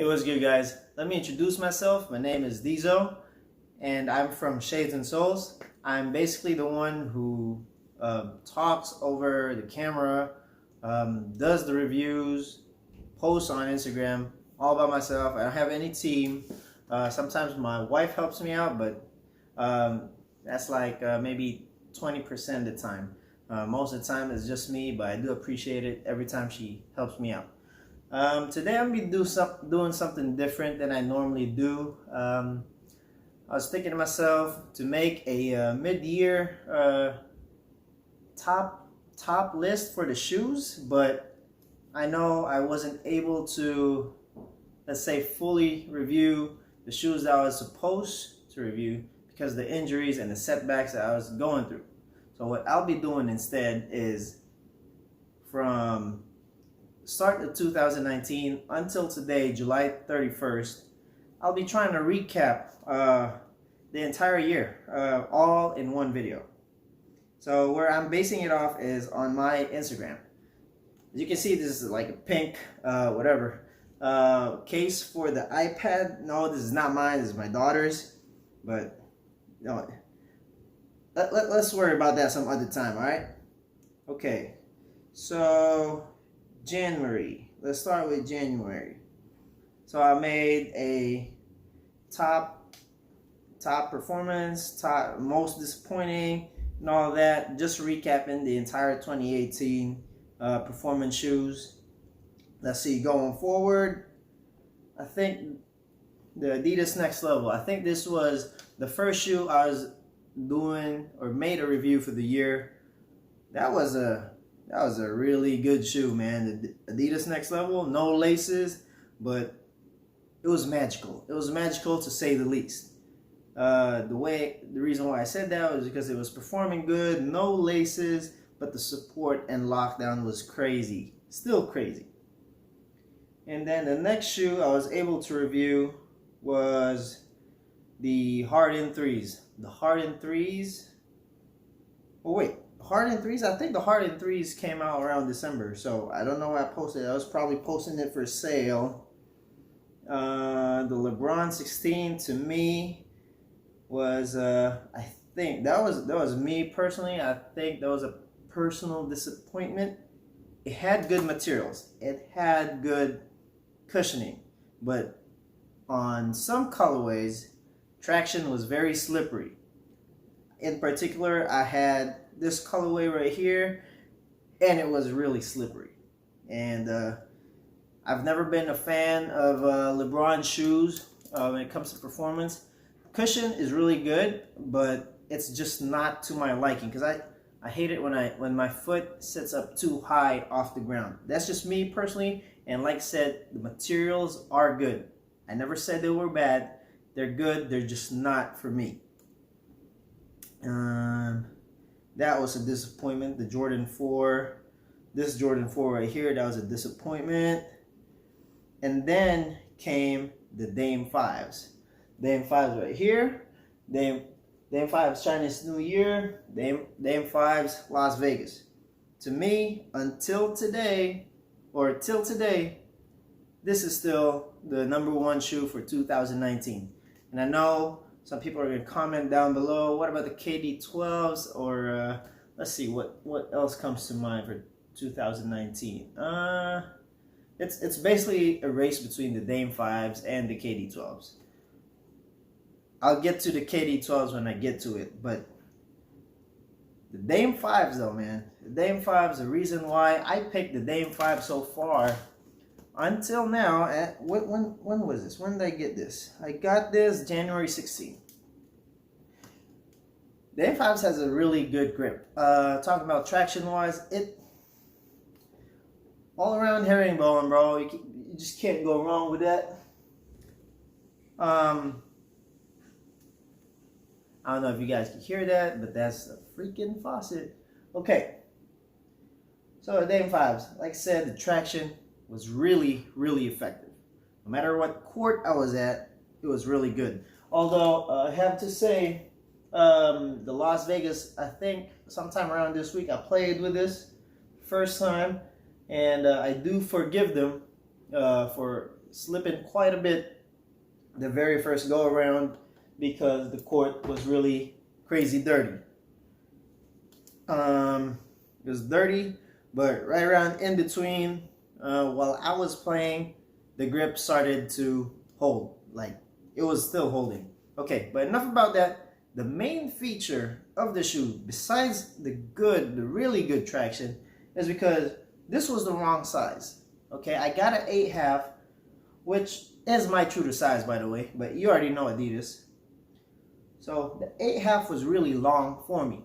Hey, what's good, guys? Let me introduce myself. My name is Dizo, and I'm from Shadesnsoles. I'm basically the one who talks over the camera, does the reviews, posts on Instagram, all by myself. I don't have any team. Sometimes my wife helps me out, but that's like maybe 20% of the time. Most of the time it's just me, but I do appreciate it every time she helps me out. Today I'm going to be doing something different than I normally do. I was thinking to myself to make a mid-year top list for the shoes, but I know I wasn't able to, let's say, fully review the shoes that I was supposed to review because of the injuries and the setbacks that I was going through. So what I'll be doing instead is from start of 2019 until today, July 31st, I'll be trying to recap the entire year, all in one video. So where I'm basing it off is on my Instagram. As you can see, this is like a pink, case for the iPad. No, this is not mine, this is my daughter's, but no, let's worry about that some other time, all right? Okay, so January. Let's start with January. So I made a top performance, top most disappointing, and all that. Just recapping the entire 2018 performance shoes. Let's see, going forward, I think the Adidas Next Level. I think this was the first shoe I was doing or made a review for the year. That was a really good shoe, man. The Adidas Next Level, no laces, but it was magical. It was magical to say the least. The reason why I said that was because it was performing good, no laces, but the support and lockdown was crazy, still crazy. And then the next shoe I was able to review was the Harden 3s. The Harden 3s. Oh wait. Harden 3s, I think the Harden 3s came out around December, so I don't know why I posted it. I was probably posting it for sale. The LeBron 16 to me was, I think that was me personally. I think that was a personal disappointment. It had good materials. It had good cushioning, but on some colorways, traction was very slippery. In particular, I had this colorway right here, and it was really slippery. And I've never been a fan of LeBron shoes when it comes to performance. Cushion is really good, but it's just not to my liking because I hate it when my foot sits up too high off the ground. That's just me personally, and like I said, the materials are good. I never said they were bad. They're good, they're just not for me. That was a disappointment. The Jordan 4, this Jordan 4 right here, that was a disappointment. And then came the Dame 5s. Dame 5s right here. Dame 5s Chinese New Year. Dame 5s Las Vegas. To me, till today, this is still the #1 shoe for 2019. And I know some people are going to comment down below, what about the KD12s? Or let's see, what else comes to mind for 2019? It's basically a race between the Dame 5s and the KD12s. I'll get to the KD12s when I get to it, but the Dame 5s though, man. The Dame 5s, the reason why I picked the Dame 5 so far until now, when was this? When did I get this? I got this January 16th. The Dame 5s has a really good grip. Talking about traction wise, it all around herringbone, bro. You just can't go wrong with that. I don't know if you guys can hear that, but that's a freaking faucet. Okay. So the Dame 5s, like I said, the traction was really, really effective. No matter what court I was at, it was really good. Although I have to say, the Las Vegas, I think sometime around this week, I played with this first time, and I do forgive them for slipping quite a bit the very first go around because the court was really crazy dirty. It was dirty, but right around in between, while I was playing, the grip started to hold. Like, it was still holding. Okay, but enough about that. The main feature of the shoe, besides the really good traction, is because this was the wrong size. Okay, I got an 8.5, which is my true to size, by the way, but you already know Adidas. So the 8.5 was really long for me,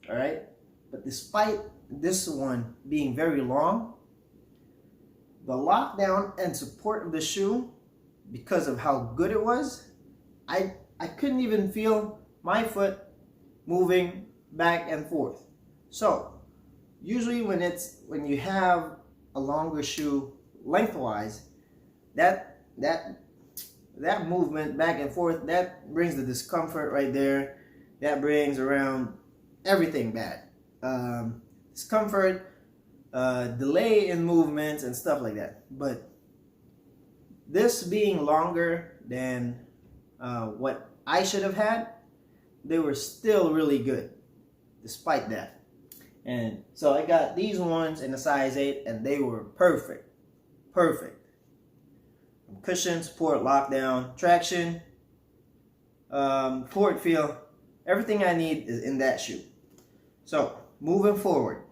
all right? But despite this one being very long, the lockdown and support of the shoe, because of how good it was, I couldn't even feel my foot moving back and forth. So usually when you have a longer shoe lengthwise, that movement back and forth, that brings the discomfort right there. That brings around everything bad. Discomfort, delay in movements and stuff like that. But this being longer than what I should have had, they were still really good despite that. And so I got these ones in a size 8 and they were perfect. Cushion, support, lockdown, traction, forward feel, everything I need is in that shoe. So moving forward,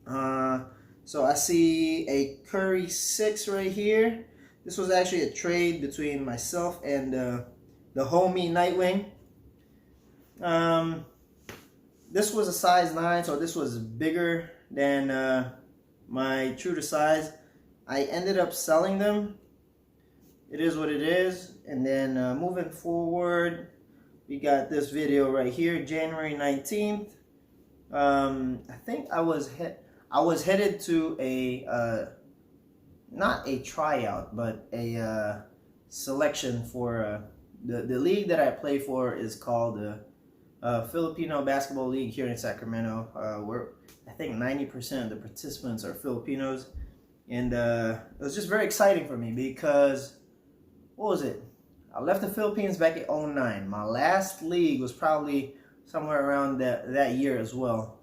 so I see a Curry 6 right here. This was actually a trade between myself and the homie Nightwing. This was a size 9, so this was bigger than my true to size. I ended up selling them. It is what it is. And then moving forward, we got this video right here, January 19th. I think I was headed to a not a tryout, but a selection for the league that I play for is called the Filipino Basketball League here in Sacramento. Where I think 90% of the participants are Filipinos, and it was just very exciting for me because what was it? I left the Philippines back in 2009. My last league was probably somewhere around that year as well.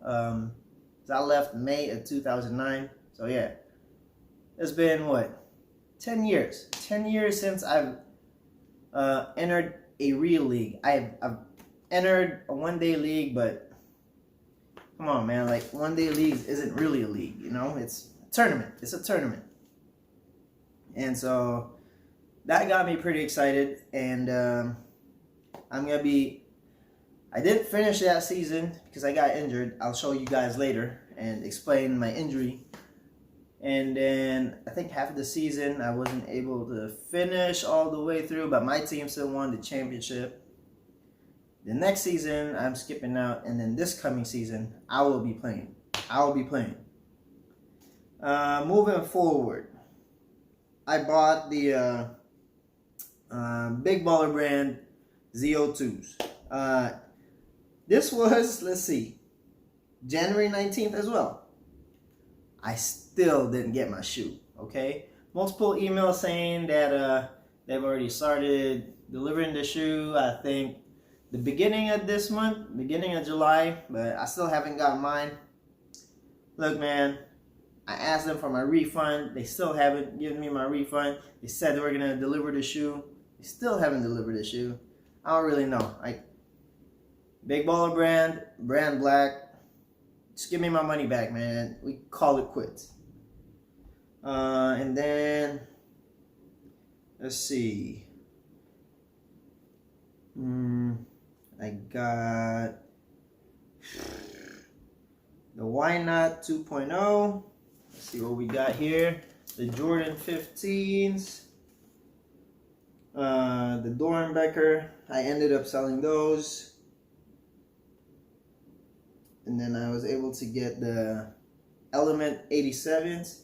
So I left May of 2009. So yeah, it's been what, 10 years? 10 years since I've entered a real league. I've entered a one-day league, but come on, man, like one-day leagues isn't really a league, you know? It's a tournament. It's a tournament. And so that got me pretty excited, and I didn't finish that season because I got injured. I'll show you guys later and explain my injury. And then I think half of the season I wasn't able to finish all the way through, but my team still won the championship. The next season I'm skipping out, and then this coming season I will be playing. Moving forward, I bought the Big Baller brand ZO2s. This was, let's see, January 19th as well. I still didn't get my shoe, okay? Multiple emails saying that they've already started delivering the shoe, I think the beginning of this month, beginning of July, but I still haven't got mine. Look, man, I asked them for my refund. They still haven't given me my refund. They said they were going to deliver the shoe. They still haven't delivered the shoe. I don't really know. Like, Big Baller brand black. Just give me my money back, man. We call it quits. And then, let's see. I got the Why Not 2.0. Let's see what we got here. The Jordan 15s. The Dornbecker. I ended up selling those. And then I was able to get the Element 87s.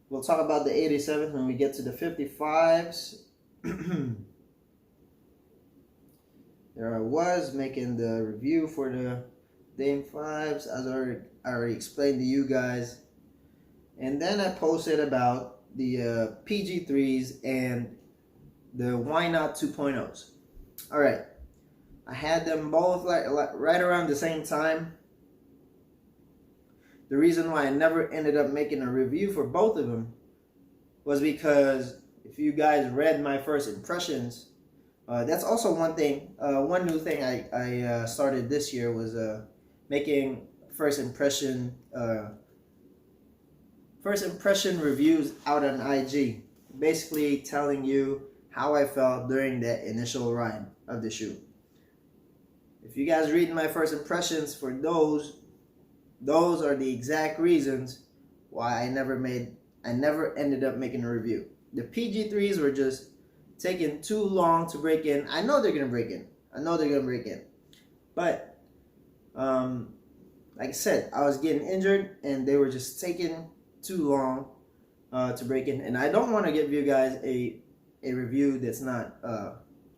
We'll talk about the 87s when we get to the 55s. There I was making the review for the Dame 5s, as I already explained to you guys. And then I posted about the PG3s and the Why Not 2.0s. All right, I had them both like right around the same time. The reason why I never ended up making a review for both of them was because if you guys read my first impressions, that's also one thing. One new thing I started this year was making first impression reviews out on IG, basically telling you how I felt during that initial ride of the shoe. If you guys read my first impressions for those are the exact reasons why I never ended up making a review. The PG3s were just taking too long to break in. I know they're gonna break in. But like I said, I was getting injured and they were just taking too long to break in. And I don't want to give you guys a review that's not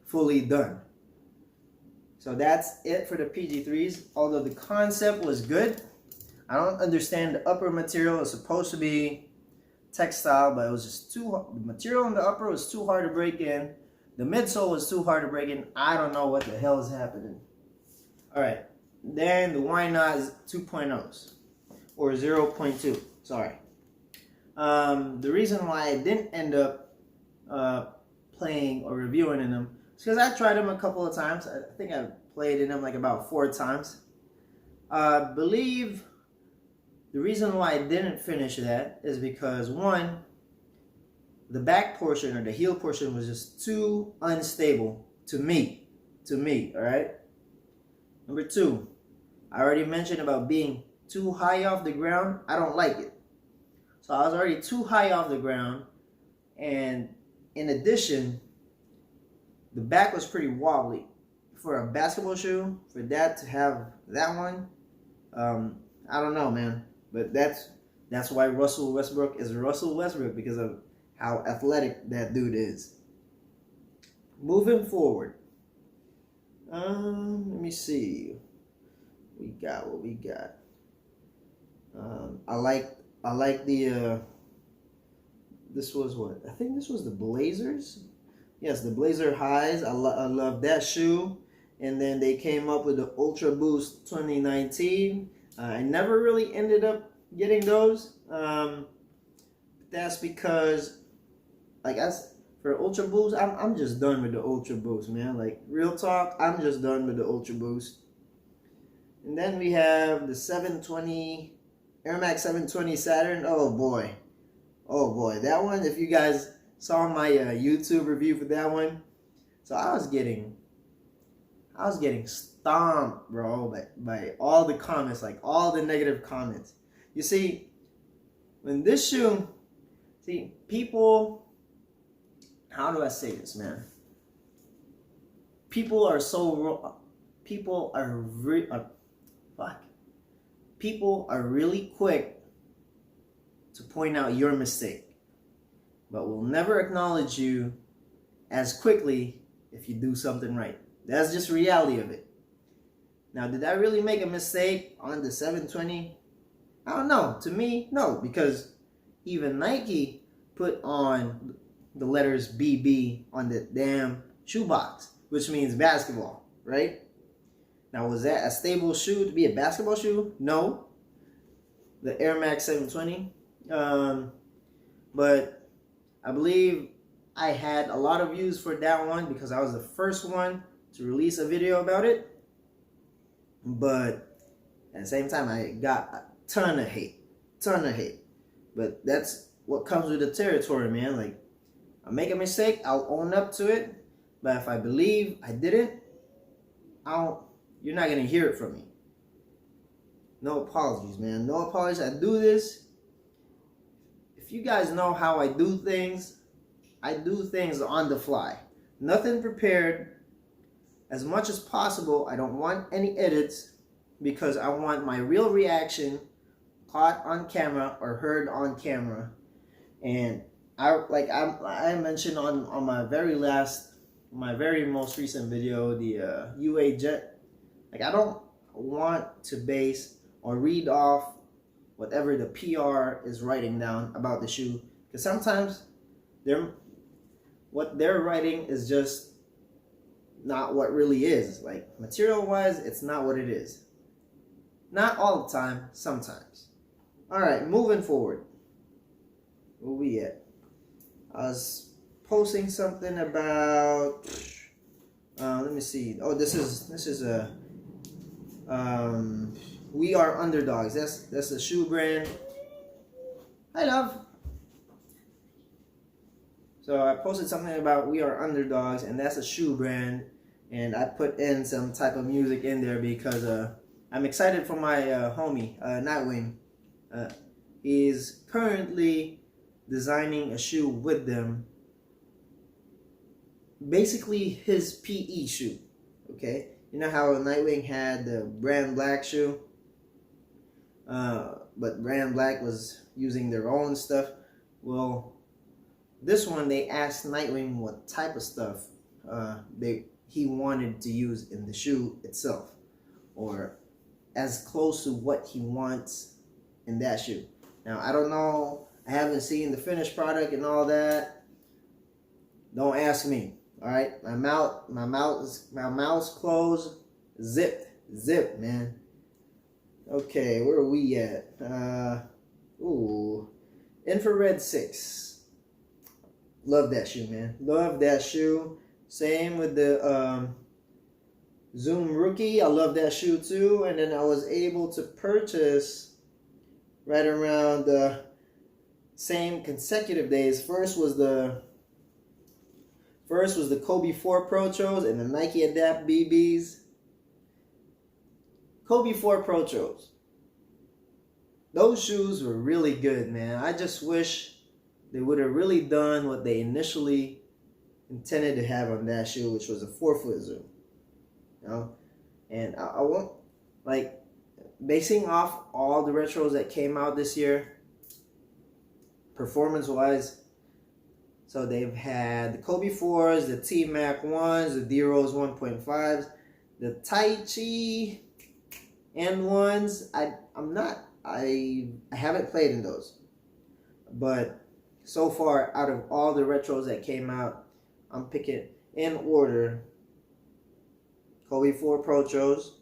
fully done. So that's it for the PG3s. Although the concept was good, I don't understand the upper material. It's supposed to be textile, but it was just the material in the upper was too hard to break in. The midsole was too hard to break in. I don't know what the hell is happening. All right, then the Why Not 2.0s or 0.2. Sorry. The reason why I didn't end up playing or reviewing in them is because I tried them a couple of times. I think I played in them like about 4 times. I believe the reason why I didn't finish that is because, one, the back portion or the heel portion was just too unstable to me, all right? Number 2, I already mentioned about being too high off the ground. I don't like it. So I was already too high off the ground, and in addition, the back was pretty wobbly. For a basketball shoe, for that to have that one, I don't know, man. But that's why Russell Westbrook is Russell Westbrook, because of how athletic that dude is. Moving forward, let me see. We got what we got. I like the. This was what? I think this was the Blazers. Yes, the Blazer highs. I love that shoe. And then they came up with the Ultra Boost 2019. I never really ended up getting those. That's because, like, for Ultra Boost, I'm just done with the Ultra Boost, man. Like, real talk, I'm just done with the Ultra Boost. And then we have the 720, Air Max 720 Saturn. Oh boy, that one. If you guys saw my YouTube review for that one, so I was getting stomped, bro, by all the comments, like all the negative comments. You see, when this shoe, people, how do I say this, man? People are really quick to point out your mistake, but will never acknowledge you as quickly if you do something right. That's just reality of it. Now, did I really make a mistake on the 720? I don't know. To me, no, because even Nike put on the letters BB on the damn shoebox, which means basketball, right? Now, was that a stable shoe to be a basketball shoe? No. The Air Max 720. But I believe I had a lot of views for that one because I was the first one to release a video about it. But at the same time, I got a ton of hate. But that's what comes with the territory, man. Like, I make a mistake, I'll own up to it. But if I believe I didn't, you're not gonna hear it from me. No apologies, man. No apologies. I do this. If you guys know how I do things on the fly. Nothing prepared. As much as possible, I don't want any edits because I want my real reaction caught on camera or heard on camera. And I mentioned on my very most recent video, the UA Jet. Like, I don't want to base or read off whatever the PR is writing down about the shoe, Because sometimes what they're writing is just not what really is. Like, material wise, it's not what it is. Not all the time, sometimes. Alright, moving forward. Where we at? I was posting something about let me see. Oh, this is a We Are Underdogs. That's a shoe brand. Hi, love. So I posted something about We Are Underdogs, and that's a shoe brand. And I put in some type of music in there because I'm excited for my homie, Nightwing. He's currently designing a shoe with them. Basically his PE shoe. Okay? You know how Nightwing had the Brand Black shoe? But Brand Black was using their own stuff. Well, this one, they asked Nightwing what type of stuff he wanted to use in the shoe itself, or as close to what he wants in that shoe. Now, I don't know. I haven't seen the finished product and all that. Don't ask me. All right, my mouth's closed, zipped, man. Okay, where are we at? Infrared 6. Love that shoe, man. Love that shoe. Same with the Zoom Rookie. I love that shoe too. And then I was able to purchase right around the same consecutive days. First was the Kobe 4 Protros and the Nike Adapt BBs. Kobe 4 Protros. Those shoes were really good, man. I just wish they would have really done what they initially intended to have on that shoe, which was a 4-foot zoom. You know? And I won't, like, basing off all the retros that came out this year, performance-wise, so they've had the Kobe 4s, the T-Mac 1s, the D-Rose 1.5s, the Tai Chi N1s. I haven't played in those. But so far, out of all the retros that came out, I'm picking in order Kobe 4 Protros,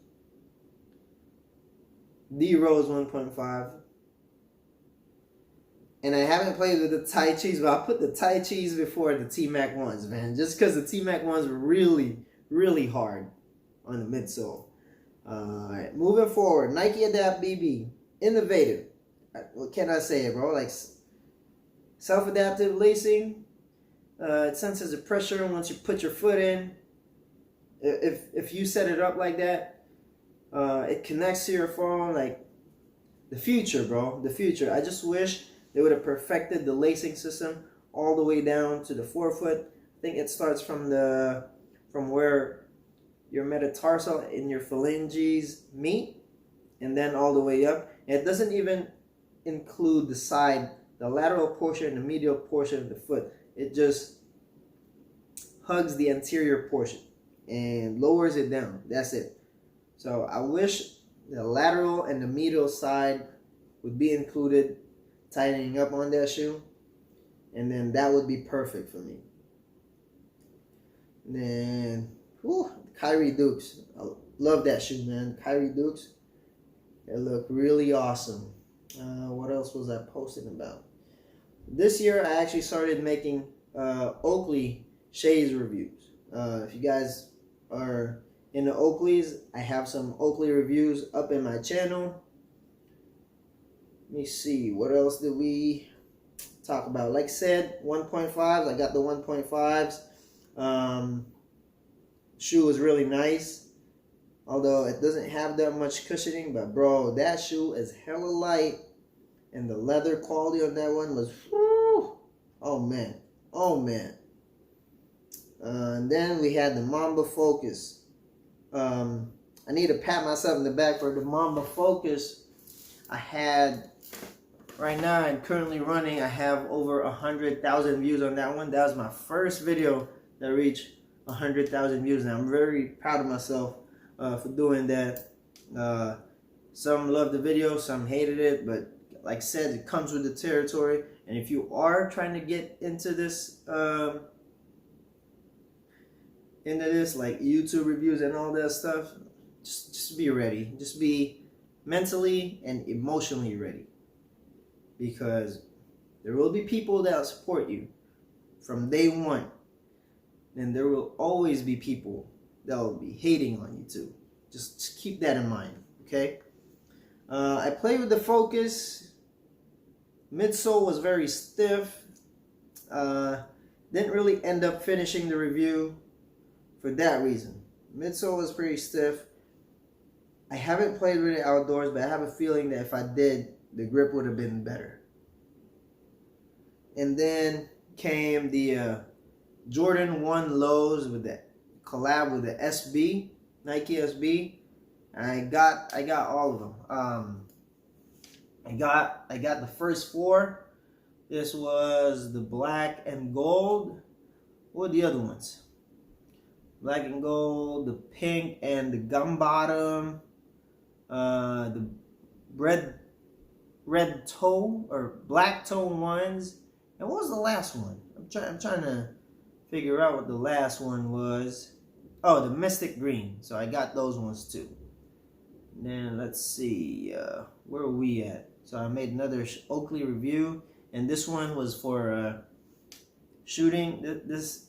D-Rose 1.5, and I haven't played with the Tai Chis, but I put the Tai Chis before the T-Mac 1s, man. Just because the T-Mac 1s were really, really hard on the midsole. Alright, moving forward. Nike Adapt BB. Innovative. What can I say, bro? Like, self-adaptive lacing. It senses the pressure once you put your foot in. If you set it up like that, it connects to your phone. Like, the future, bro. The future. I just wish they would have perfected the lacing system all the way down to the 4-foot. I think it starts from where your metatarsal and your phalanges meet, and then all the way up. And it doesn't even include the side, the lateral portion, and the medial portion of the foot. It just hugs the anterior portion and lowers it down. That's it. So I wish the lateral and the medial side would be included, tightening up on that shoe, and then that would be perfect for me. And then, Kyrie Dukes. I love that shoe, man. Kyrie Dukes. They look really awesome. What else was I posting about? This year, I actually started making Oakley Shades reviews. If you guys are into Oakleys, I have some Oakley reviews up in my channel. Let me see, what else did we talk about? Like I said, 1.5s. I got the 1.5s. Shoe is really nice, although it doesn't have that much cushioning. But bro, that shoe is hella light, and the leather quality on that one was, oh man. And then we had the Mamba Focus. I need to pat myself in the back for the Mamba Focus. I had, right now I'm currently running, I have over 100,000 views on that one. That was my first video that reached 100,000 views, and I'm very proud of myself for doing that. Some loved the video, some hated it, but like I said, it comes with the territory. And if you are trying to get into this like YouTube reviews and all that stuff, just be ready. Just be mentally and emotionally ready, because there will be people that will support you from day one, and there will always be people that will be hating on you too. Just keep that in mind, okay? I played with the focus. Midsole was very stiff. Didn't really end up finishing the review for that reason. Midsole was pretty stiff. I haven't played with it outdoors, but I have a feeling that if I did, the grip would have been better. And then came the Jordan 1 lows with the collab with the SB, Nike SB. I got all of them. I got the first 4. This was the black and gold. What are the other ones? Black and gold, the pink and the gum bottom, the red toe or black toe ones. And what was the last one? I'm trying to figure out what the last one was. Oh, the mystic green. So I got those ones too. And then let's see, where are we at? So I made another Oakley review, and this one was for shooting. This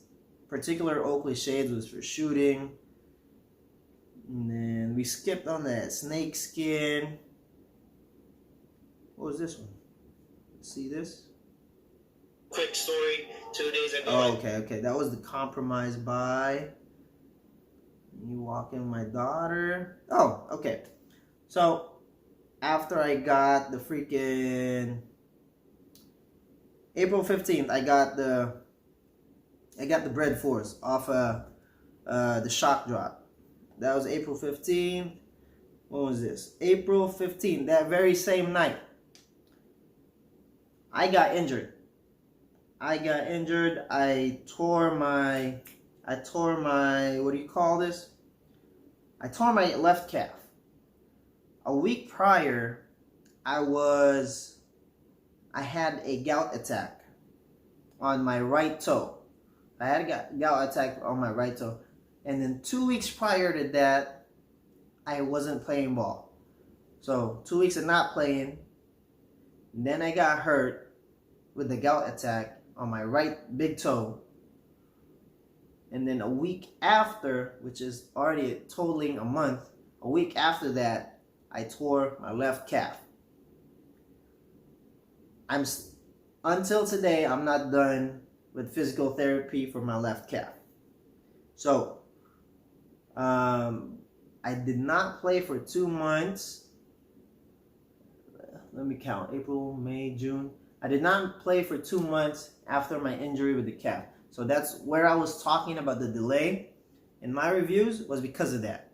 particular Oakley shades was for shooting. And then we skipped on that snake skin. What was this one? See this? Quick story, 2 days ago. Oh, okay. That was the compromise buy. You walk in my daughter. Oh, okay. So after I got the freaking April 15th, I got the Bread Force off the shock drop. That was April 15th. What was this? April 15th, that very same night, I got injured. I tore my, what do you call this? I tore my left calf. A week prior, I had a gout attack on my right toe. I had a gout attack on my right toe. And then 2 weeks prior to that, I wasn't playing ball. So 2 weeks of not playing. Then I got hurt with the gout attack on my right big toe. And then a week after, which is already totaling a month, a week after that, I tore my left calf. Until today, I'm not done with physical therapy for my left calf. So, I did not play for 2 months. Let me count. April, May, June. I did not play for 2 months after my injury with the calf. So that's where I was talking about the delay in my reviews, was because of that.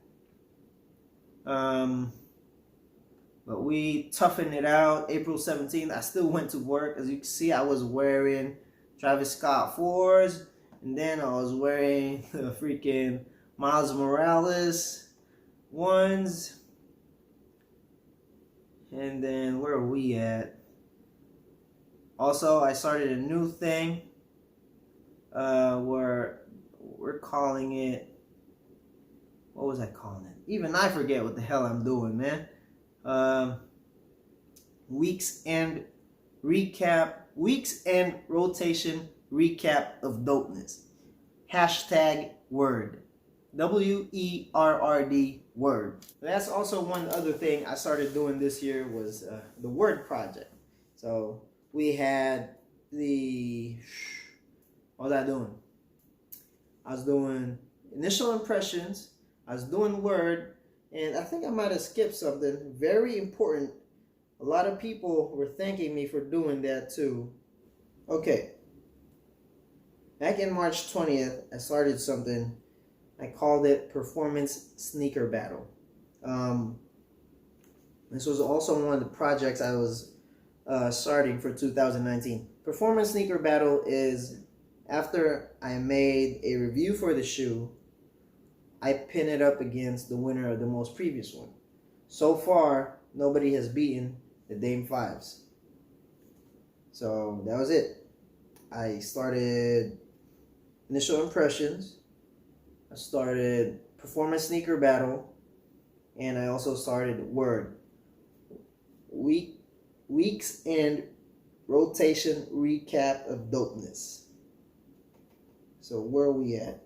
But we toughened it out. April 17th, I still went to work. As you can see, I was wearing Travis Scott 4s. And then I was wearing the freaking Miles Morales 1s. And then where are we at? Also, I started a new thing where we're calling it, what was I calling it? Even I forget what the hell I'm doing, man. Weeks and rotation recap of dopeness. Hashtag word. WERRD word. That's also one other thing I started doing this year, was the word project. So we had what was I doing? I was doing initial impressions. I was doing word. And I think I might have skipped something very important. A lot of people were thanking me for doing that too. Okay. Back in March 20th, I started something. I called it Performance Sneaker Battle. This was also one of the projects I was starting for 2019. Performance Sneaker Battle is after I made a review for the shoe, I pin it up against the winner of the most previous one. So far, nobody has beaten the Dame 5s. So that was it. I started initial impressions. I started performance sneaker battle, and I also started word weeks and rotation recap of dopeness. So where are we at?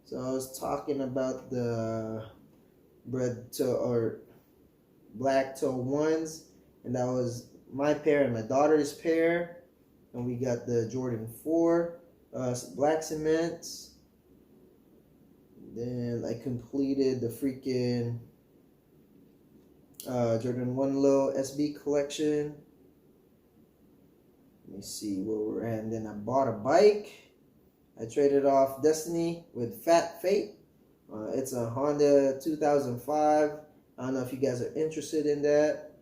So I was talking about the bread toe or black toe ones, and that was my pair and my daughter's pair, and we got the Jordan 4 black cements. Then I completed the freaking Jordan 1 Low SB collection. Let me see where we're at. And then I bought a bike. I traded off Destiny with Fat Fate. It's a Honda 2005. I don't know if you guys are interested in that.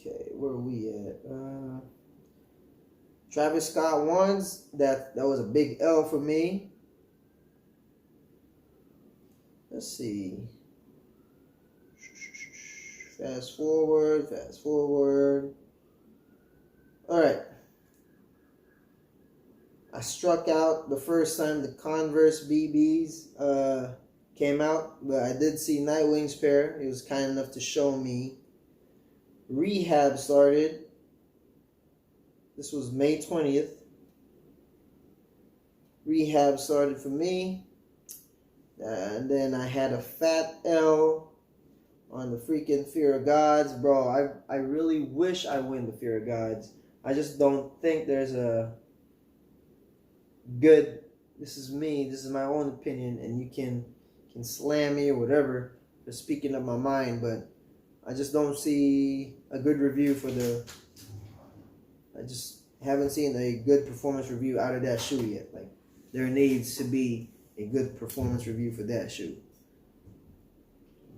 Okay, where are we at? Travis Scott ones. That was a big L for me. Let's see. Fast forward. All right. I struck out the first time the Converse BBs came out, but I did see Nightwing's pair. He was kind enough to show me. Rehab started. This was May 20th. Rehab started for me. And then I had a fat L on the freaking Fear of Gods. Bro, I really wish I win the Fear of Gods. I just don't think there's a good, this is me, this is my own opinion, and you can slam me or whatever for speaking up my mind, but I just don't see a good review for I just haven't seen a good performance review out of that shoe yet. Like, there needs to be a good performance review for that shoe.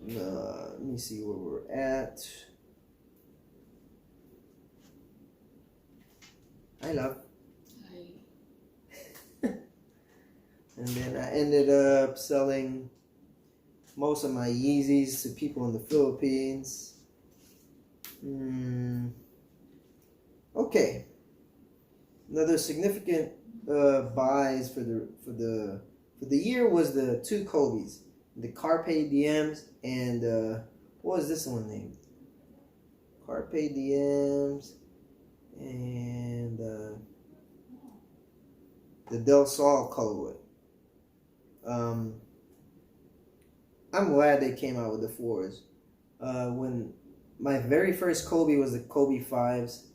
Let me see where we're at. Hi, love. Hi. And then I ended up selling most of my Yeezys to people in the Philippines. Okay. Another significant buys for the year was the two Kobe's, the Carpe Diems and what was this one named? Carpe Diems and the Del Sol colorway. I'm glad they came out with the 4s. When my very first Kobe was the Kobe 5s,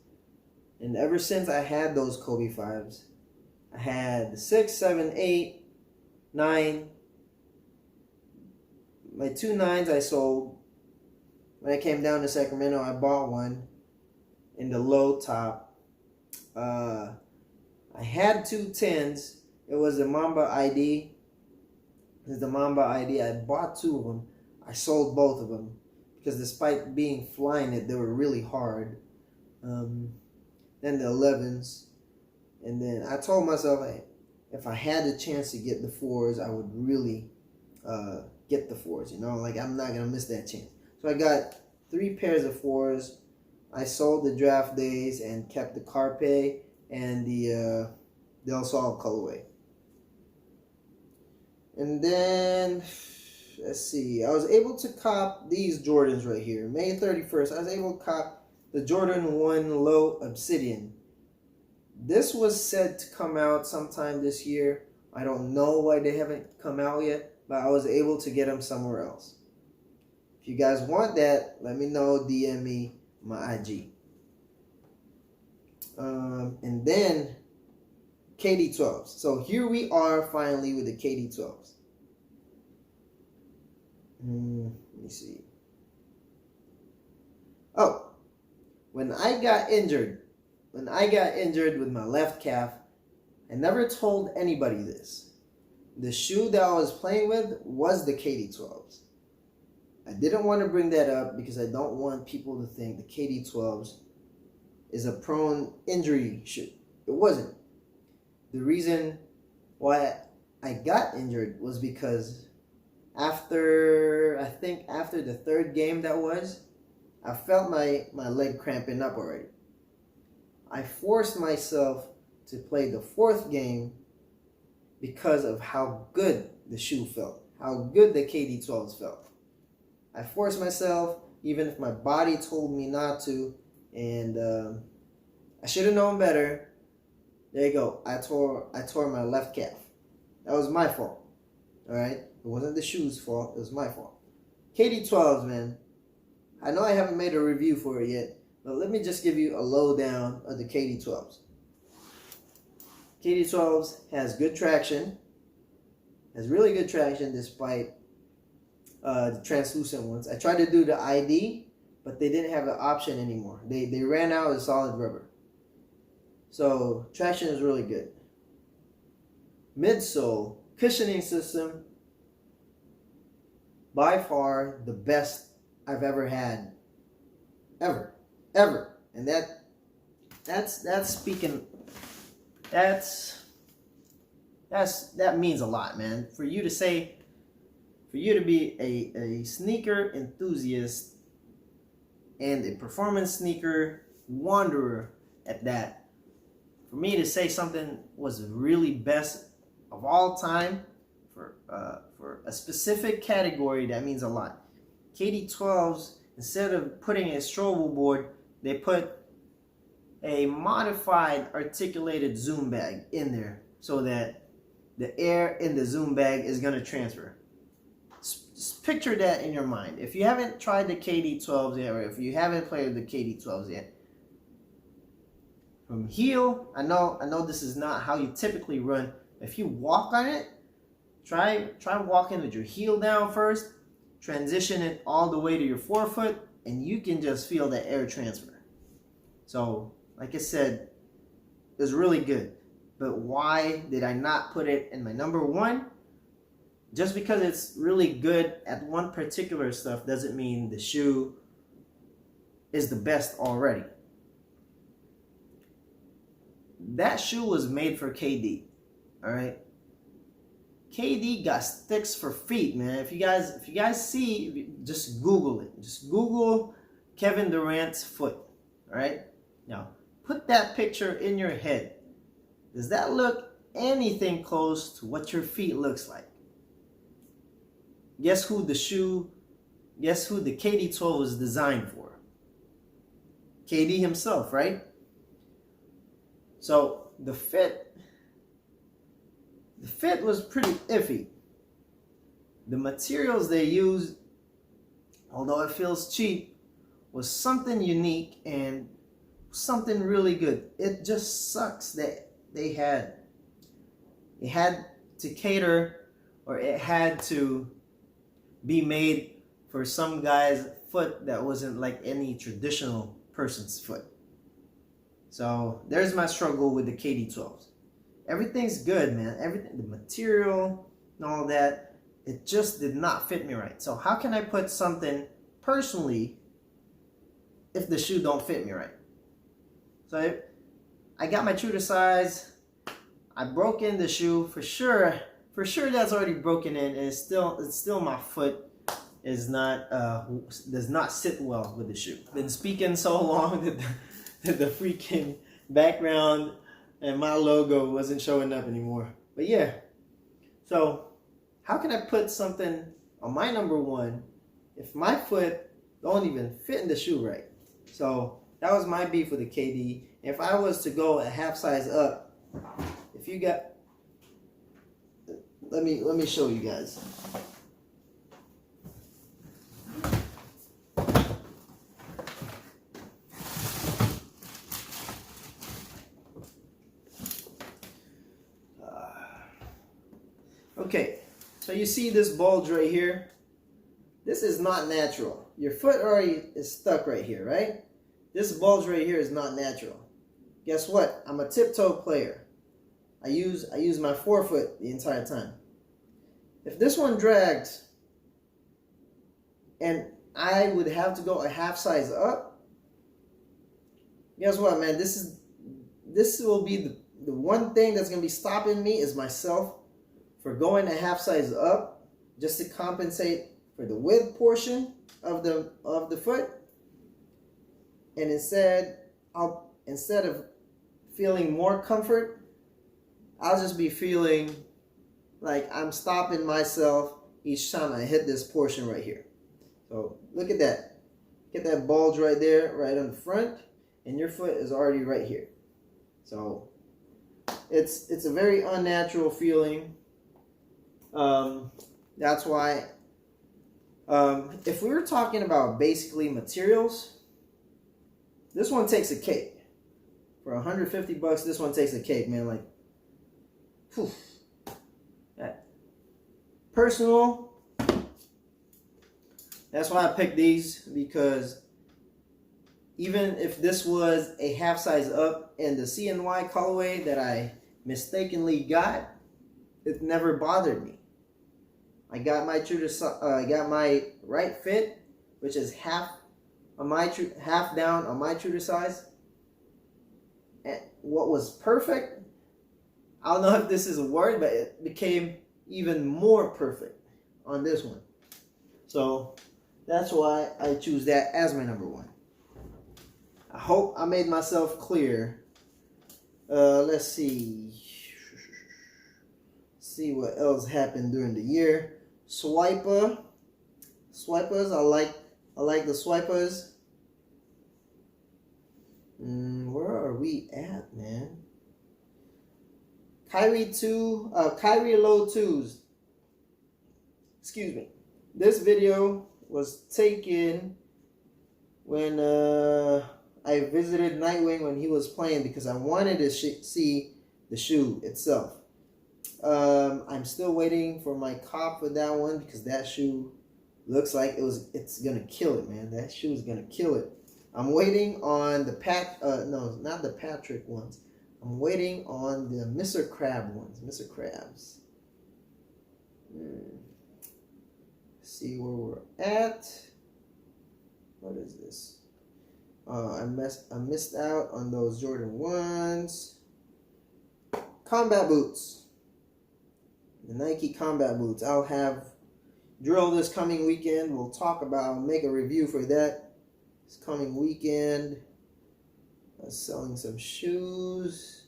and ever since I had those Kobe 5s, I had the 6, 7, 8, 9. My 2 9s I sold. When I came down to Sacramento, I bought one in the low top. I had 2 10s. It was the Mamba ID. It's the Mamba ID. I bought 2 of them. I sold both of them because despite being Flyknit, they were really hard. Then the 11s. And then I told myself, hey, if I had the chance to get the 4s, I would really get the 4s. You know, like, I'm not going to miss that chance. So I got 3 pairs of 4s. I sold the Draft Days and kept the Carpe and the Del Sol colorway. And then, let's see, I was able to cop these Jordans right here. May 31st, I was able to cop the Jordan 1 Low Obsidian. This was said to come out sometime this year. I don't know why they haven't come out yet, but I was able to get them somewhere else. If you guys want that, let me know, DM me my IG. And then KD12s. So here we are finally with the KD12s. Let me see. Oh, when I got injured with my left calf, I never told anybody this. The shoe that I was playing with was the KD12s. I didn't want to bring that up because I don't want people to think the KD12s is a prone injury shoe. It wasn't. The reason why I got injured was because after the 3rd game I felt my leg cramping up already. I forced myself to play the fourth game because of how good the shoe felt, how good the KD12s felt. I forced myself, even if my body told me not to, and I should have known better. There you go. I tore my left calf. That was my fault. All right, it wasn't the shoe's fault. It was my fault. KD12s, man. I know I haven't made a review for it yet, but let me just give you a lowdown of the KD12s. KD12s has good traction, has really good traction despite the translucent ones. I tried to do the ID, but they didn't have the option anymore. They ran out of solid rubber. So traction is really good. Midsole cushioning system, by far the best I've ever had, ever, and that's speaking. That means a lot, man. For you to be a sneaker enthusiast and a performance sneaker wanderer at that, for me to say something was really best of all time for a specific category, that means a lot. KD12s, instead of putting a strobo board, they put a modified articulated zoom bag in there so that the air in the zoom bag is going to transfer. Just picture that in your mind. If you haven't tried the KD12s yet, or if you haven't played with the KD12s yet, from heel, I know this is not how you typically run. If you walk on it, try walking with your heel down first, transition it all the way to your forefoot, and you can just feel the air transfer. So, like I said, it was really good. But why did I not put it in my number one? Just because it's really good at one particular stuff doesn't mean the shoe is the best already. That shoe was made for KD, all right? KD got sticks for feet, man. If you guys see, just Google it. Just Google Kevin Durant's foot, all right? Now, put that picture in your head. Does that look anything close to what your feet looks like? Guess who the KD12 was designed for? KD himself, right? So the fit was pretty iffy. The materials they used, although it feels cheap, was something unique and something really good. It just sucks that it had to cater, or it had to be made for some guy's foot that wasn't like any traditional person's foot. So there's my struggle with the KD12s. Everything's good, man. Everything, the material and all that, it just did not fit me right. So how can I put something personally if the shoe don't fit me right? So I got my true to size. I broke in the shoe for sure. For sure, that's already broken in, and it's still my foot is not does not sit well with the shoe. Been speaking so long that the freaking background and my logo wasn't showing up anymore. But yeah, so how can I put something on my number one if my foot don't even fit in the shoe right? So that was my beef with the KD. If I was to go a half size up, if you got, let me show you guys. Okay, so you see this bulge right here? This is not natural. Your foot already is stuck right here, right? This bulge right here is not natural. Guess what? I'm a tiptoe player. I use my forefoot the entire time. If this one drags and I would have to go a half size up, guess what, man? This will be the one thing that's gonna be stopping me is myself for going a half size up just to compensate for the width portion of the foot. And instead of feeling more comfort, I'll just be feeling like I'm stopping myself each time I hit this portion right here. So look at that. Get that bulge right there, right on the front, and your foot is already right here. So it's a very unnatural feeling. That's why if we were talking about basically materials, this one takes a cake. For $150, this one takes a cake, man. Like, whew. Personal. That's why I picked these, because even if this was a half size up in the CNY colorway that I mistakenly got, it never bothered me. I got my right fit, which is half down on my true to size. And what was perfect, I don't know if this is a word, but it became even more perfect on this one. So that's why I choose that as my number one. I hope I made myself clear. Let's see what else happened during the year. Swipers, I like the swipers. Where are we at, man? Kyrie low 2s. Excuse me. This video was taken when I visited Nightwing when he was playing, because I wanted to see the shoe itself. I'm still waiting for my cop for that one, because that shoe looks like it's gonna kill it, man. That shoe is gonna kill it. I'm waiting on the no, not the Patrick ones. I'm waiting on the Mr. Crab ones. Mr. Krabs. See where we're at. What is this? I missed out on those Jordan 1s. Combat boots. The Nike combat boots. I'll have drill this coming weekend. I'll make a review for that this coming weekend. Selling some shoes.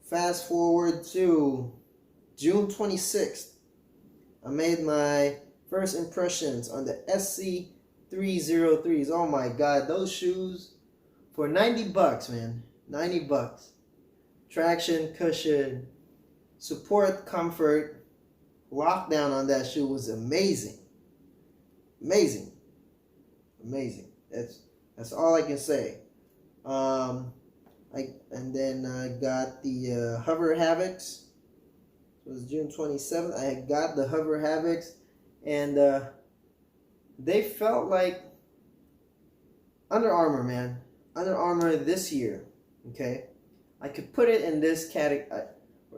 Fast forward to June 26th. I made my first impressions on the SC303s. Oh my God, those shoes for $90, man. $90. Traction, cushion, support, comfort. Lockdown on that shoe was amazing. Amazing. That's all I can say. Then I got the Hover Havocs. It was June 27th. I had got the Hover Havocs, and they felt like Under Armour, man. Under Armour this year. Okay, I could put it in this category.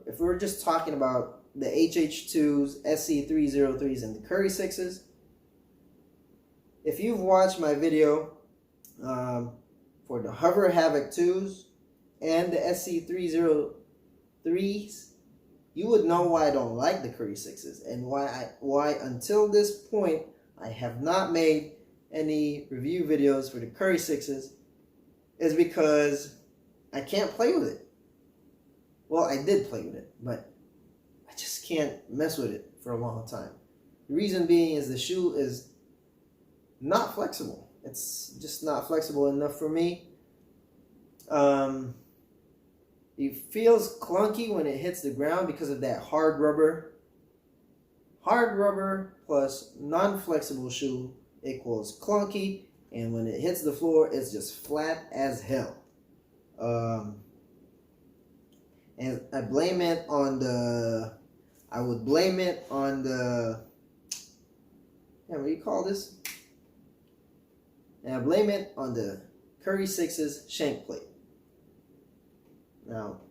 If we were just talking about the HH2s, SC303s, and the Curry 6s. If you've watched my video for the Hover Havoc 2s and the SC303s, you would know why I don't like the Curry 6s, and why until this point I have not made any review videos for the Curry 6s is because I can't play with it. Well, I did play with it, but I just can't mess with it for a long time. The reason being is the shoe is not flexible. It's just not flexible enough for me. It feels clunky when it hits the ground because of that hard rubber. Hard rubber plus non-flexible shoe equals clunky, and when it hits the floor, it's just flat as hell. And I would blame it on the, what do you call this? And I blame it on the Curry 6's shank plate. Now,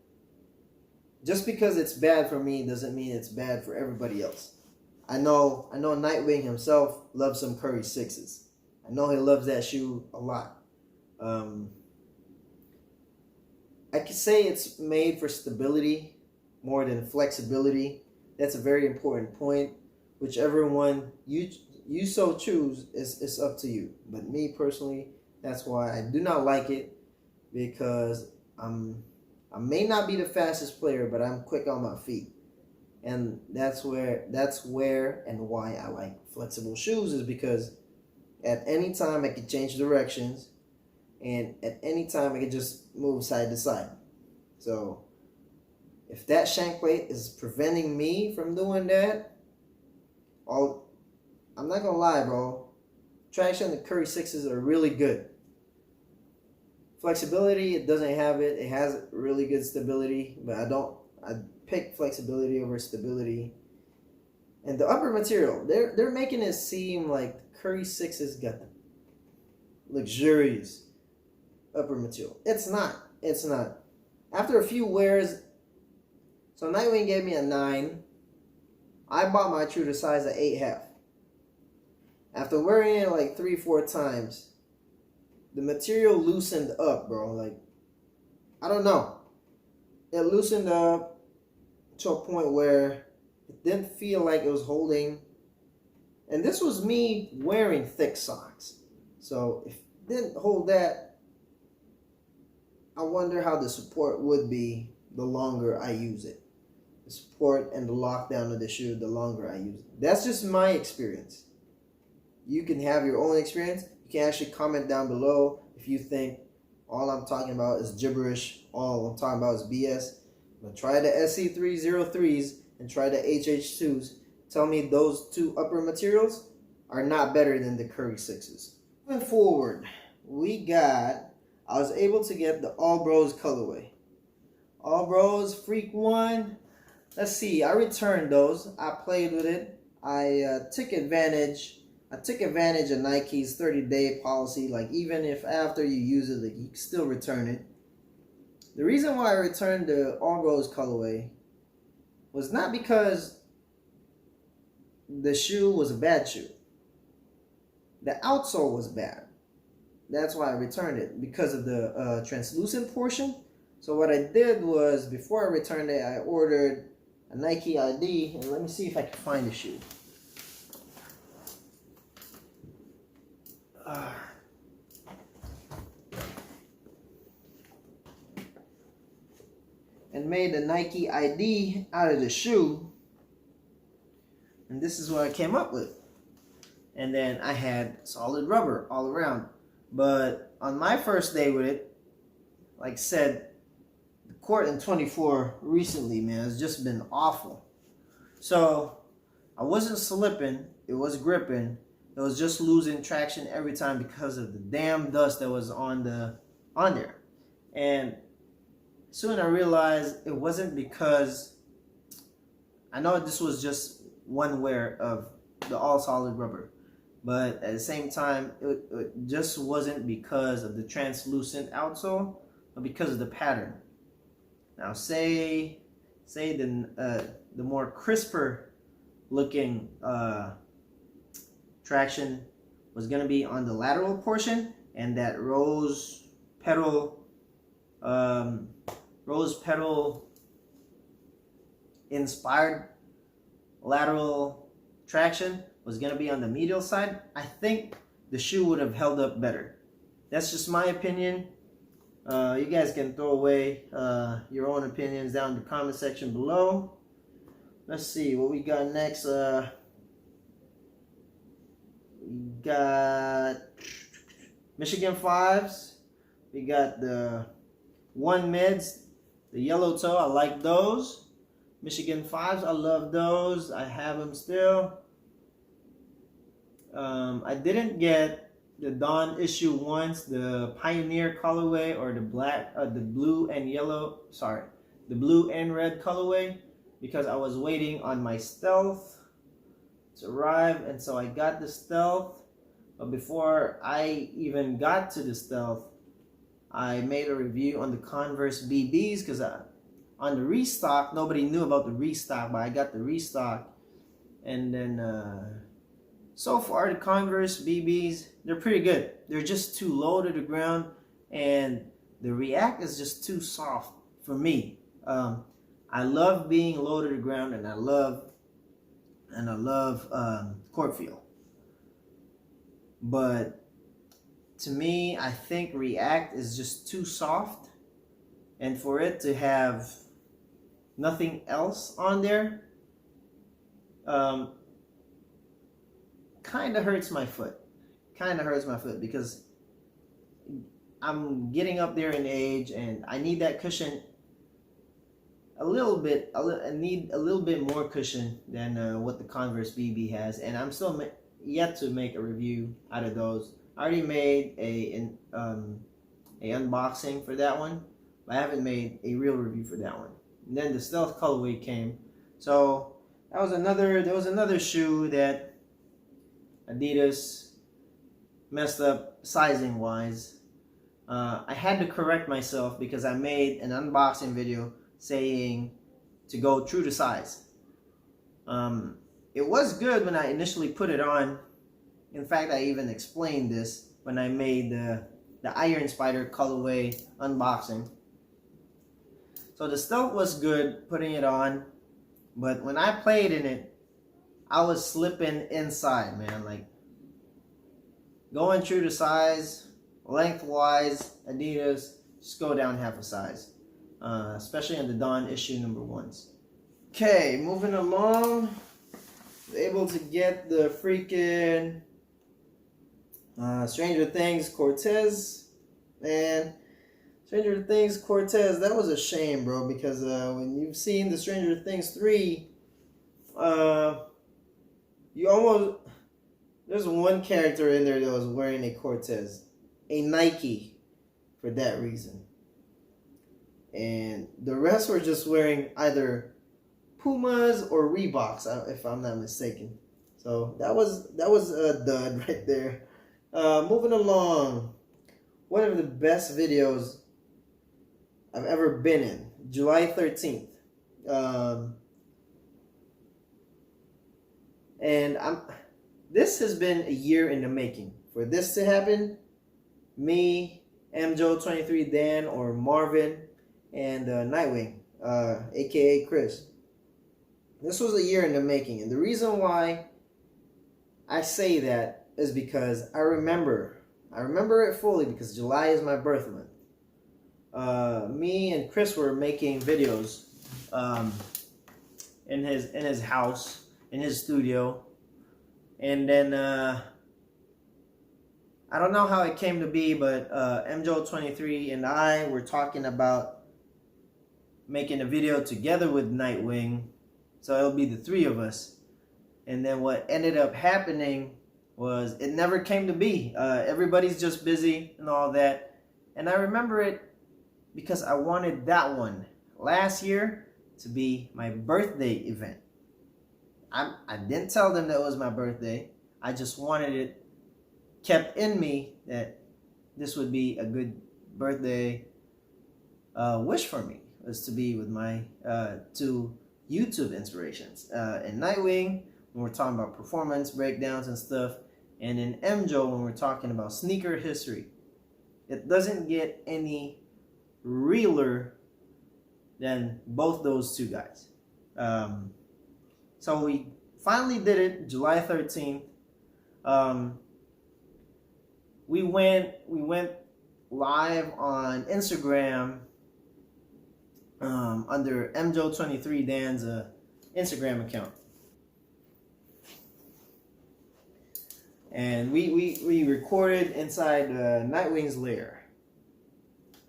just because it's bad for me doesn't mean it's bad for everybody else. I know Nightwing himself loves some Curry 6s. I know he loves that shoe a lot. I could say it's made for stability more than flexibility. That's a very important point. Whichever one you so choose is up to you. But me personally, That's why I do not like it, because I may not be the fastest player, but I'm quick on my feet. And that's where and why I like flexible shoes, is because at any time I can change directions, and at any time I can just move side to side. So if that shank plate is preventing me from doing that, I'm not gonna lie, bro. Traction, the Curry 6s are really good. Flexibility, it doesn't have it. It has really good stability, but I pick flexibility over stability. And the upper material, they're making it seem like the Curry 6s got the luxurious upper material. It's not. It's not. After a few wears, so Nightwing gave me a 9. I bought my true to size at 8.5. After wearing it like 3-4 times, the material loosened up, bro. Like, I don't know. It loosened up to a point where it didn't feel like it was holding. And this was me wearing thick socks. So if it didn't hold that, I wonder how the support would be the longer I use it. The support and the lockdown of the shoe, the longer I use it. That's just my experience. You can have your own experience. You can actually comment down below if you think all I'm talking about is gibberish, all I'm talking about is BS. But try the SC303s and try the HH2s. Tell me those two upper materials are not better than the Curry 6s. Moving forward, I was able to get the All Bros colorway. All Bros Freak 1. Let's see, I returned those. I played with it. I took advantage of Nike's 30-day policy. Like, even if after you use it, like, you can still return it. The reason why I returned the All Bros colorway was not because the shoe was a bad shoe. The outsole was bad. That's why I returned it, because of the translucent portion. So what I did was, before I returned it, I ordered a Nike ID, and let me see if I can find the shoe. And made a Nike ID out of the shoe, and this is what I came up with. And then I had solid rubber all around. But on my first day with it, like I said, the court in 24 recently, man, has just been awful. So I wasn't slipping, it was gripping. It was just losing traction every time because of the damn dust that was on there. And soon I realized it wasn't, because I know this was just one wear of the all solid rubber, but at the same time, it just wasn't because of the translucent outsole, but because of the pattern. Now say the more crisper looking traction was going to be on the lateral portion, and that rose petal inspired lateral traction was going to be on the medial side, I think the shoe would have held up better. That's just my opinion. You guys can throw away your own opinions down in the comment section below. Let's see what we got next. We got Michigan 5s. We got the 1 mids, the yellow toe. I like those. Michigan 5s, I love those. I have them still. I didn't get the Dawn issue 1s, the Pioneer colorway, or the blue and red colorway, because I was waiting on my Stealth to arrive, and so I got the Stealth. But before I even got to the Stealth, I made a review on the Converse BBs, because on the restock, nobody knew about the restock, but I got the restock. And then so far, the Converse BBs, they're pretty good. They're just too low to the ground, and the React is just too soft for me. I love being low to the ground, and I love court feel. But to me, I think React is just too soft, and for it to have nothing else on there, kind of hurts my foot. Kind of hurts my foot because I'm getting up there in age, and I need that cushion a little bit. I need a little bit more cushion than what the Converse BB has, and I'm still yet to make a review out of those. I already made a unboxing for that one, but I haven't made a real review for that one. And then the Stealth colorway came, so there was another shoe that Adidas messed up sizing wise. I had to correct myself because I made an unboxing video saying to go true to size. It was good when I initially put it on. In fact, I even explained this when I made the Iron Spider colorway unboxing. So the Stealth was good putting it on, but when I played in it, I was slipping inside, man. Like, going true to size, lengthwise, Adidas, just go down half a size. Especially on the Dawn issue number 1s. Okay, moving along. Able to get the freaking Stranger Things Cortez. Man, Stranger Things Cortez, that was a shame, bro, because when you've seen the Stranger Things 3, you almost, there's one character in there that was wearing a Cortez, a Nike, for that reason. And the rest were just wearing either Pumas or Reeboks, if I'm not mistaken. So that was a dud right there. Moving along, one of the best videos I've ever been in, July 13th. And this has been a year in the making. For this to happen, me, MJo23 Dan, or Marvin, and Nightwing, aka Chris. This was a year in the making, and the reason why I say that is because I remember it fully because July is my birth month. Me and Chris were making videos in his house, in his studio, and then I don't know how it came to be, but MJo23 and I were talking about making a video together with Nightwing, so it'll be the three of us. And then what ended up happening was it never came to be. Everybody's just busy and all that. And I remember it because I wanted that one last year to be my birthday event. I didn't tell them that it was my birthday. I just wanted it kept in me that this would be a good birthday wish for me, was to be with my two YouTube inspirations. In Nightwing, when we're talking about performance breakdowns and stuff, and in MJo when we're talking about sneaker history. It doesn't get any realer than both those two guys. So we finally did it, July 13th. We went live on Instagram under MJo23 Dan's Instagram account. And we recorded inside Nightwing's lair.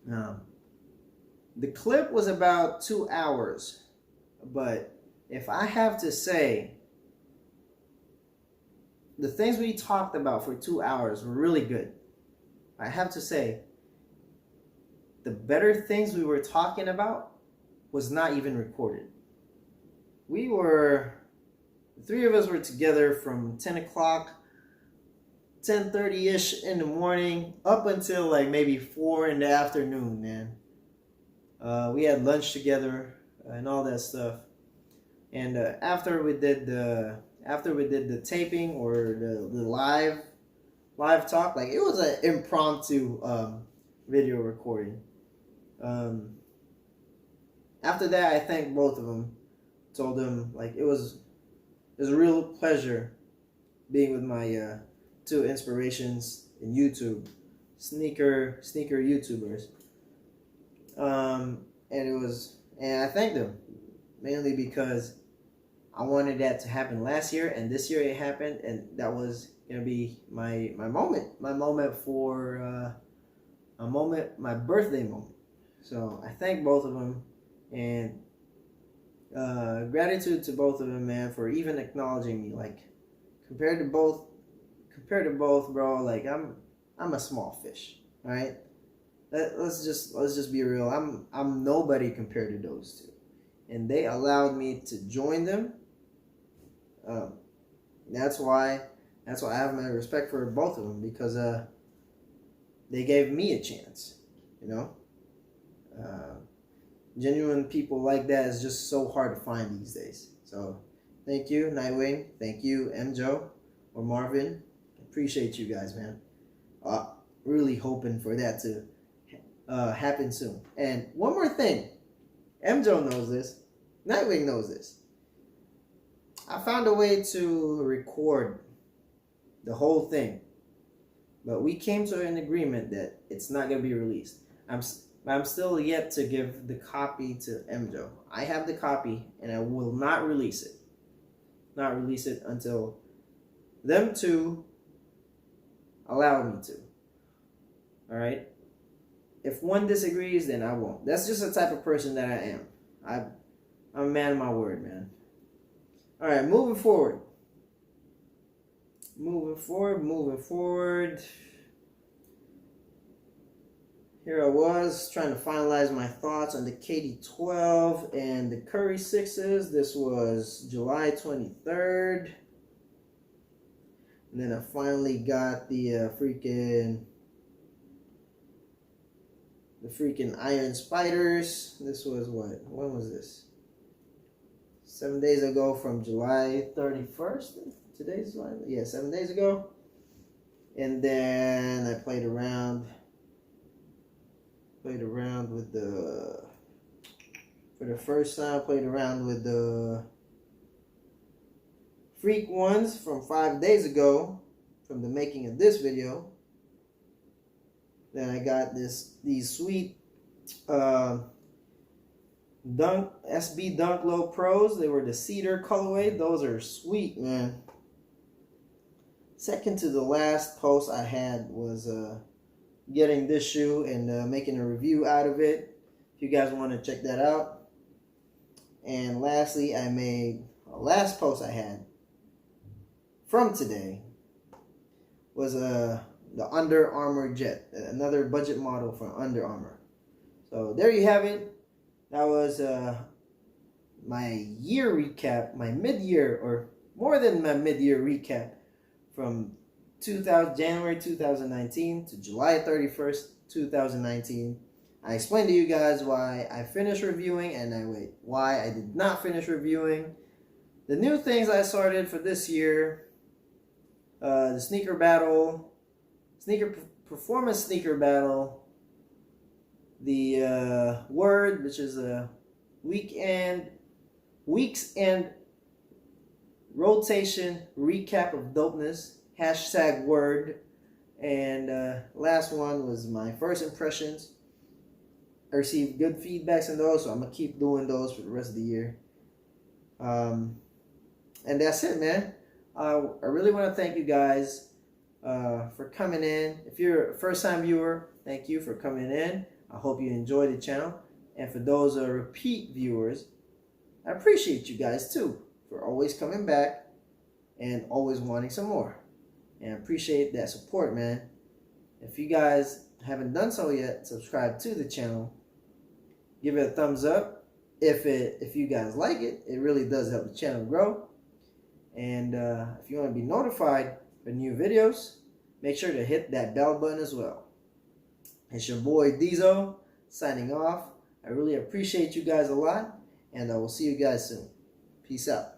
The clip was about 2 hours, but if I have to say, the things we talked about for 2 hours were really good. I have to say, the better things we were talking about was not even recorded. The three of us were together from 10 o'clock, 10:30-ish in the morning, up until like maybe 4 in the afternoon, man. We had lunch together and all that stuff. And after we did the taping or the live talk, like it was an impromptu video recording. After that, I thanked both of them. Told them like it was a real pleasure being with my two inspirations in YouTube. sneaker YouTubers. And I thanked them mainly because I wanted that to happen last year, and this year it happened, and that was gonna be my moment for my birthday moment. So I thank both of them, and gratitude to both of them, man, for even acknowledging me. Like compared to both, bro. Like I'm a small fish, all right. Let's just be real. I'm nobody compared to those two, and they allowed me to join them. That's why I have my respect for both of them, because they gave me a chance. You know, genuine people like that is just so hard to find these days. So thank you, Nightwing. Thank you, MJo or Marvin. Appreciate you guys, man. Really hoping for that to happen soon. And one more thing, MJo knows this, Nightwing knows this. I found a way to record the whole thing, but we came to an agreement that it's not going to be released. I'm still yet to give the copy to MJo. I have the copy, and I will not release it. Not release it until them two allow me to. All right. If one disagrees, then I won't. That's just the type of person that I am. I'm a man of my word, man. All right, moving forward. Here I was trying to finalize my thoughts on the KD12 and the Curry 6s. This was July 23rd. And then I finally got the freaking Iron Spiders. This was what? When was this? 7 days ago from July 31st. Today's July? Yeah, 7 days ago. And then I played around with the, for the first time, played around with the Freak ones from 5 days ago from the making of this video. Then I got these sweet SB Dunk Low Pros. They were the cedar colorway. Those are sweet, man. Second to the last post I had was getting this shoe and making a review out of it. If you guys want to check that out. And lastly, I made a last post I had from today was the Under Armour Jet, another budget model from Under Armour. So there you have it. That was my year recap, my mid-year, or more than my mid-year recap from January 2019 to July 31st, 2019. I explained to you guys why I finished reviewing and why I did not finish reviewing. The new things I started for this year, the sneaker battle, performance sneaker battle, the word, which is a weeks and rotation recap of dopeness, hashtag word, and last one was my first impressions. I received good feedbacks on those, so I'm gonna keep doing those for the rest of the year. And that's it, man. I really want to thank you guys for coming in. If you're a first-time viewer, thank you for coming in. I hope you enjoyed the channel. And for those repeat viewers, I appreciate you guys too for always coming back and always wanting some more. And I appreciate that support, man. If you guys haven't done so yet, subscribe to the channel. Give it a thumbs up. If you guys like it, it really does help the channel grow. And if you want to be notified for new videos, make sure to hit that bell button as well. It's your boy Dizo signing off. I really appreciate you guys a lot, and I will see you guys soon. Peace out.